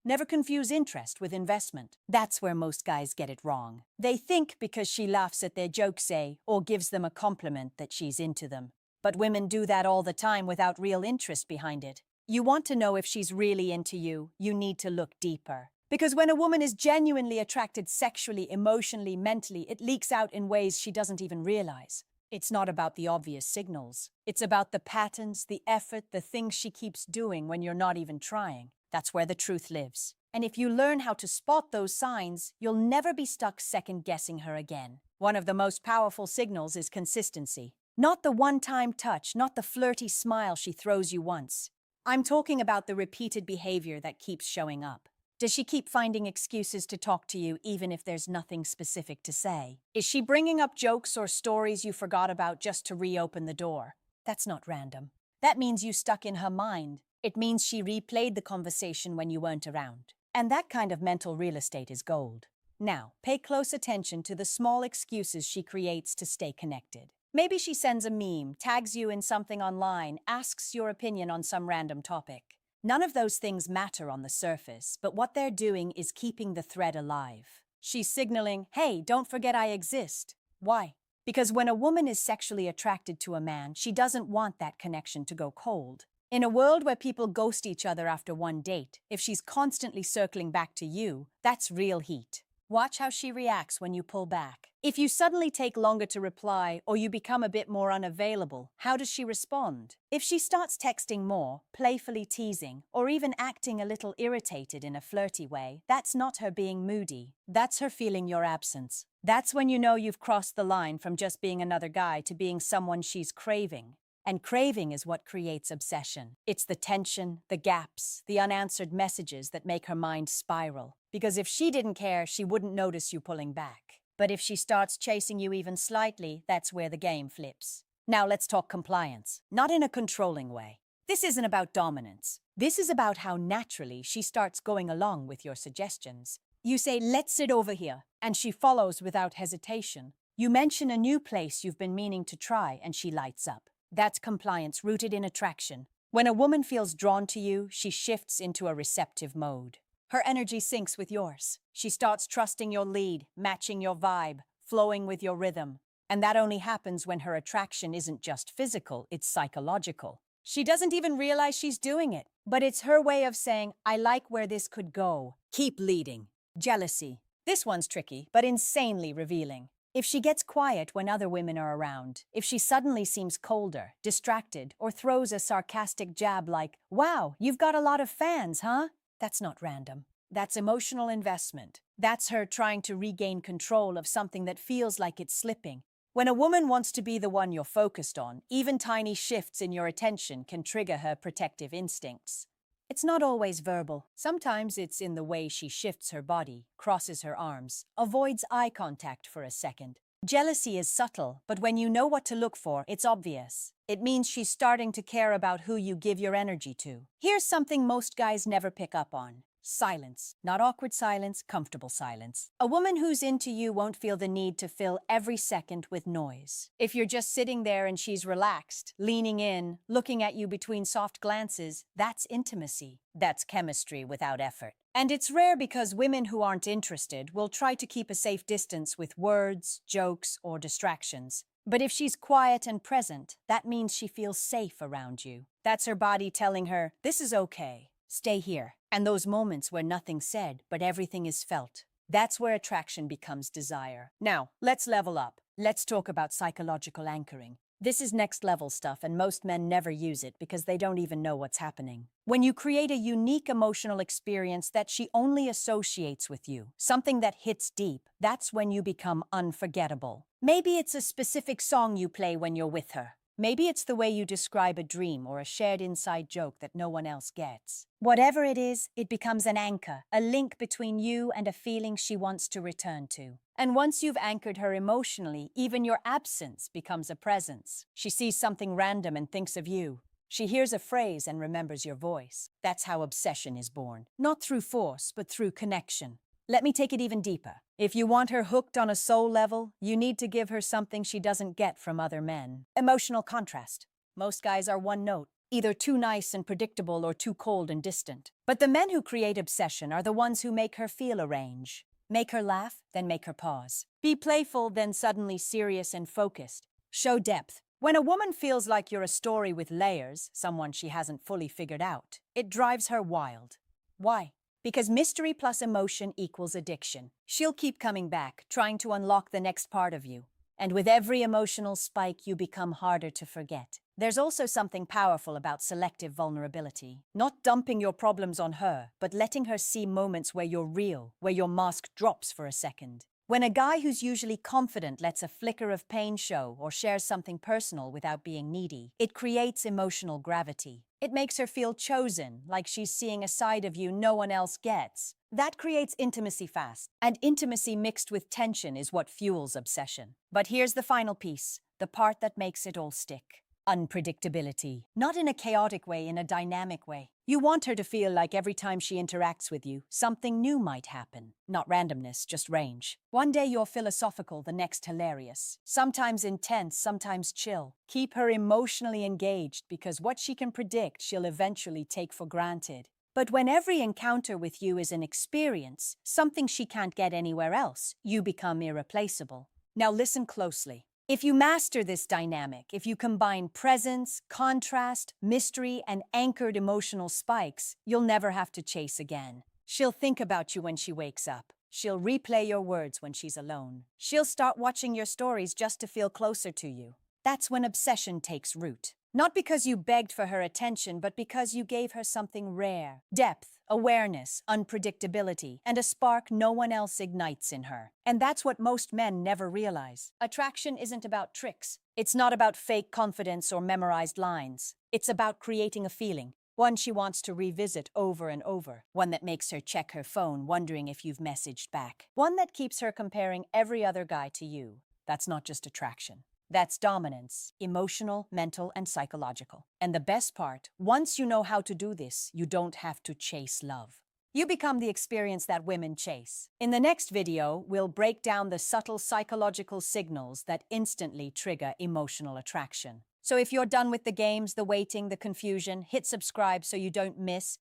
Never confuse interest with investment. That's where most guys get it wrong. They think because she laughs at their jokes, say, or gives them a compliment that she's into them. But women do that all the time without real interest behind it. You want to know if she's really into you, you need to look deeper. Because when a woman is genuinely attracted sexually, emotionally, mentally, it leaks out in ways she doesn't even realize. It's not about the obvious signals. It's about the patterns, the effort, the things she keeps doing when you're not even trying. That's where the truth lives. And if you learn how to spot those signs, you'll never be stuck second-guessing her again. One of the most powerful signals is consistency. Not the one-time touch, not the flirty smile she throws you once. I'm talking about the repeated behavior that keeps showing up. Does she keep finding excuses to talk to you even if there's nothing specific to say? Is she bringing up jokes or stories you forgot about just to reopen the door? That's not random. That means you stuck in her mind. It means she replayed the conversation when you weren't around. And that kind of mental real estate is gold. Now, pay close attention to the small excuses she creates to stay connected. Maybe she sends a meme, tags you in something online, asks your opinion on some random topic. None of those things matter on the surface, but what they're doing is keeping the thread alive. She's signaling, hey, don't forget I exist. Why? Because when a woman is sexually attracted to a man, she doesn't want that connection to go cold. In a world where people ghost each other after one date, if she's constantly circling back to you, that's real heat. Watch how she reacts when you pull back. If you suddenly take longer to reply or you become a bit more unavailable, how does she respond? If she starts texting more, playfully teasing, or even acting a little irritated in a flirty way, that's not her being moody. That's her feeling your absence. That's when you know you've crossed the line from just being another guy to being someone she's craving. And craving is what creates obsession. It's the tension, the gaps, the unanswered messages that make her mind spiral. Because if she didn't care, she wouldn't notice you pulling back. But if she starts chasing you even slightly, that's where the game flips. Now let's talk compliance. Not in a controlling way. This isn't about dominance. This is about how naturally she starts going along with your suggestions. You say, let's sit over here, and she follows without hesitation. You mention a new place you've been meaning to try, and she lights up. That's compliance rooted in attraction. When a woman feels drawn to you, she shifts into a receptive mode. Her energy syncs with yours. She starts trusting your lead, matching your vibe, flowing with your rhythm. And that only happens when her attraction isn't just physical, it's psychological. She doesn't even realize she's doing it, but it's her way of saying, I like where this could go. Keep leading. Jealousy. This one's tricky, but insanely revealing. If she gets quiet when other women are around, if she suddenly seems colder, distracted, or throws a sarcastic jab like, wow, you've got a lot of fans, huh? That's not random. That's emotional investment. That's her trying to regain control of something that feels like it's slipping. When a woman wants to be the one you're focused on, even tiny shifts in your attention can trigger her protective instincts. It's not always verbal. Sometimes it's in the way she shifts her body, crosses her arms, avoids eye contact for a second. Jealousy is subtle, but when you know what to look for, it's obvious. It means she's starting to care about who you give your energy to. Here's something most guys never pick up on. Silence. Not awkward silence, comfortable silence. A woman who's into you won't feel the need to fill every second with noise. If you're just sitting there and she's relaxed, leaning in, looking at you between soft glances, that's intimacy. That's chemistry without effort. And it's rare because women who aren't interested will try to keep a safe distance with words, jokes, or distractions. But if she's quiet and present, that means she feels safe around you. That's her body telling her, this is okay. Stay here. And those moments where nothing's said, but everything is felt. That's where attraction becomes desire. Now, let's level up. Let's talk about psychological anchoring. This is next level stuff, and most men never use it because they don't even know what's happening. When you create a unique emotional experience that she only associates with you, something that hits deep, that's when you become unforgettable. Maybe it's a specific song you play when you're with her. Maybe it's the way you describe a dream or a shared inside joke that no one else gets. Whatever it is, it becomes an anchor, a link between you and a feeling she wants to return to. And once you've anchored her emotionally, even your absence becomes a presence. She sees something random and thinks of you. She hears a phrase and remembers your voice. That's how obsession is born. Not through force, but through connection. Let me take it even deeper. If you want her hooked on a soul level, you need to give her something she doesn't get from other men. Emotional contrast. Most guys are one note. either too nice and predictable or too cold and distant. But the men who create obsession are the ones who make her feel a range. Make her laugh, then make her pause. Be playful, then suddenly serious and focused. Show depth. When a woman feels like you're a story with layers, someone she hasn't fully figured out, it drives her wild. Why? Because mystery plus emotion equals addiction. She'll keep coming back, trying to unlock the next part of you. And with every emotional spike, you become harder to forget. There's also something powerful about selective vulnerability. Not dumping your problems on her, but letting her see moments where you're real, where your mask drops for a second. When a guy who's usually confident lets a flicker of pain show or shares something personal without being needy, it creates emotional gravity. It makes her feel chosen, like she's seeing a side of you no one else gets. That creates intimacy fast, and intimacy mixed with tension is what fuels obsession. But here's the final piece, the part that makes it all stick. Unpredictability. Not in a chaotic way, in a dynamic way. You want her to feel like every time she interacts with you, something new might happen. Not randomness, just range. One day you're philosophical, the next hilarious. Sometimes intense, sometimes chill. Keep her emotionally engaged because what she can predict, she'll eventually take for granted. But when every encounter with you is an experience, something she can't get anywhere else, you become irreplaceable. Now listen closely. If you master this dynamic, if you combine presence, contrast, mystery, and anchored emotional spikes, you'll never have to chase again. She'll think about you when she wakes up. She'll replay your words when she's alone. She'll start watching your stories just to feel closer to you. That's when obsession takes root. Not because you begged for her attention, but because you gave her something rare. Depth, awareness, unpredictability, and a spark no one else ignites in her. And that's what most men never realize. Attraction isn't about tricks. It's not about fake confidence or memorized lines. It's about creating a feeling, one she wants to revisit over and over. One that makes her check her phone, wondering if you've messaged back. One that keeps her comparing every other guy to you. That's not just attraction. That's dominance, emotional, mental, and psychological. And the best part, once you know how to do this, you don't have to chase love. You become the experience that women chase. In the next video, we'll break down the subtle psychological signals that instantly trigger emotional attraction. So if you're done with the games, the waiting, the confusion, hit subscribe so you don't miss